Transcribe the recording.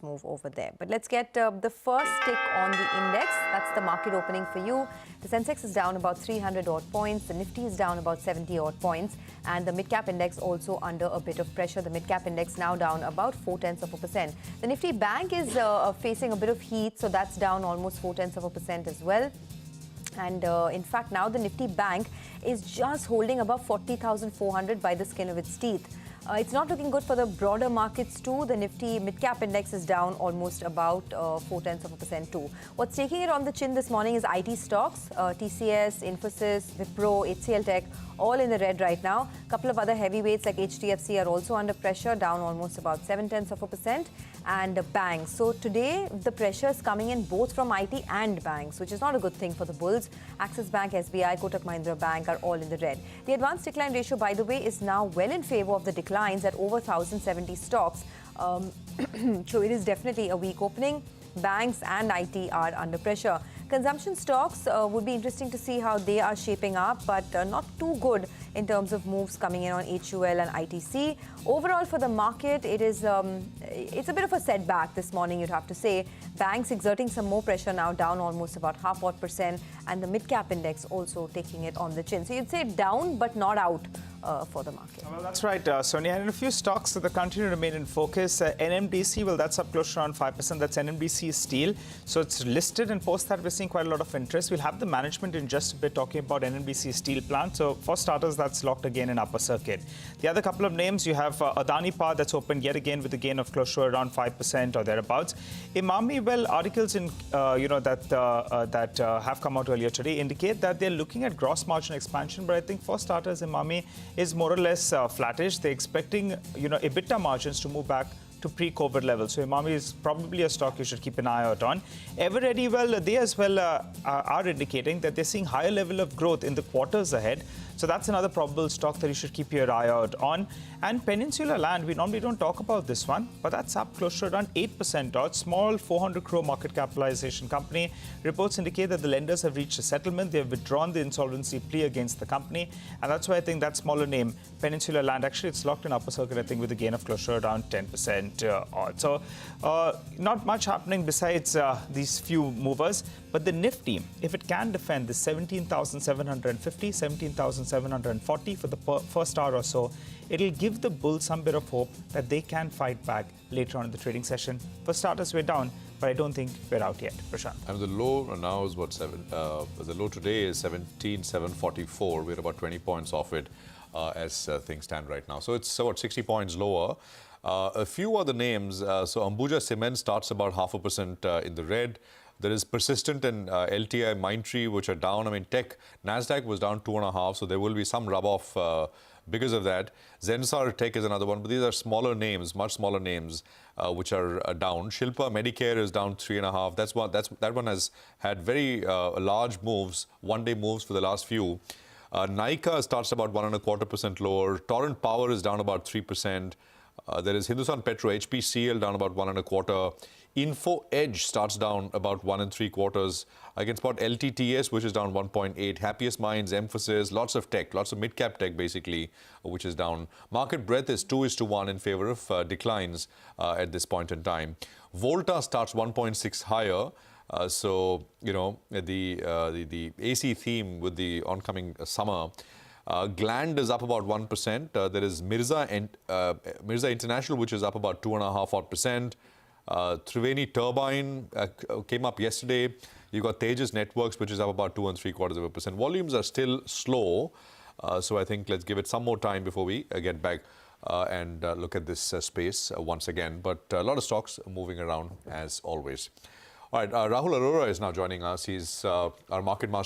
move over there. But let's get the first tick on the index. That's the market opening for you. The Sensex is down about 300 odd points. The Nifty is down about 70 odd points. And the mid-cap index also under a bit of pressure. The mid-cap index now down about 0.4%. The Nifty bank is facing a bit of heat, so that's down almost 0.4% as well. And in fact, now the Nifty bank is just holding above 40,400 by the skin of its teeth. It's not looking good for the broader markets too. The Nifty mid-cap index is down almost about 0.4% too. What's taking it on the chin this morning is IT stocks, TCS, Infosys, Wipro, HCL Tech, all in the red right now. A couple of other heavyweights like HDFC are also under pressure, down almost about 0.7%, and banks. So today the pressure is coming in both from IT and banks, which is not a good thing for the bulls. Axis Bank, SBI, Kotak Mahindra Bank are all in the red. The advanced decline ratio, by the way, is now well in favor of the declines at over 1,070 stocks. So it is definitely a weak opening. Banks and IT are under pressure. Consumption stocks would be interesting to see how they are shaping up, but not too good in terms of moves coming in on HUL and ITC. Overall for the market, it's a bit of a setback this morning, you'd have to say. Banks exerting some more pressure now, down almost about 0.5%, and the mid-cap index also taking it on the chin. So you'd say down, but not out for the market. Well, that's right, Sonia. And a few stocks that continue to remain in focus. NMDC, well, that's up close to around 5%. That's NMDC Steel. So it's listed, and post that, we're seeing quite a lot of interest. We'll have the management in just a bit talking about NMDC Steel plant. So for starters, that's locked again in upper circuit. The other couple of names, you have Adani Power, that's opened yet again with a gain of close to around 5% or thereabouts. Imami, well, articles in that have come out earlier today indicate that they're looking at gross margin expansion. But I think for starters, Imami is more or less flattish. They're expecting, EBITDA margins to move back to pre-COVID levels. So Imami is probably a stock you should keep an eye out on. Everready, well, they as well are indicating that they're seeing higher level of growth in the quarters ahead. So that's another probable stock that you should keep your eye out on. And Peninsular Land, we normally don't talk about this one, but that's up close to around 8% odd. Small 400 crore market capitalization company. Reports indicate that the lenders have reached a settlement. They have withdrawn the insolvency plea against the company. And that's why I think that smaller name, Peninsular Land, actually it's locked in upper circuit, I think, with a gain of close to around 10% odd. So not much happening besides these few movers. But the Nifty, if it can defend the 17,750, 17,740 for the first hour or so, it'll give the bulls some bit of hope that they can fight back later on in the trading session. For starters, we're down, but I don't think we're out yet. Prashant. And the low now is what, the low today is 17,744. We're about 20 points off it as things stand right now. So it's about 60 points lower. A few other names. So Ambuja Cement starts about 0.5% in the red. There is Persistent and LTI Mindtree, which are down. I mean, Tech, NASDAQ was down 2.5%, so there will be some rub-off because of that. Zensar Tech is another one, but these are smaller names, much smaller names, which are down. Shilpa Medicare is down 3.5%. That one has had very large moves, one-day moves for the last few. Nykaa starts about 1.25% lower. Torrent Power is down about 3%. There is Hindustan Petro, HPCL down about 1.25%. Info Edge starts down about 1.75% against about LTTS, which is down 1.8%. Happiest Minds, Emphasis, lots of tech, lots of mid-cap tech basically, which is down. Market breadth is 2:1 in favor of declines at this point in time. Volta starts 1.6 higher. So, the AC theme with the oncoming summer. Gland is up about 1%. There is Mirza International, which is up about 2.5%. Triveni Turbine came up yesterday. You've got Tejas Networks, which is up about 2.75%. Volumes are still slow. So I think let's give it some more time before we get back and look at this space once again. But a lot of stocks moving around as always. All right, Rahul Arora is now joining us. He's our market master.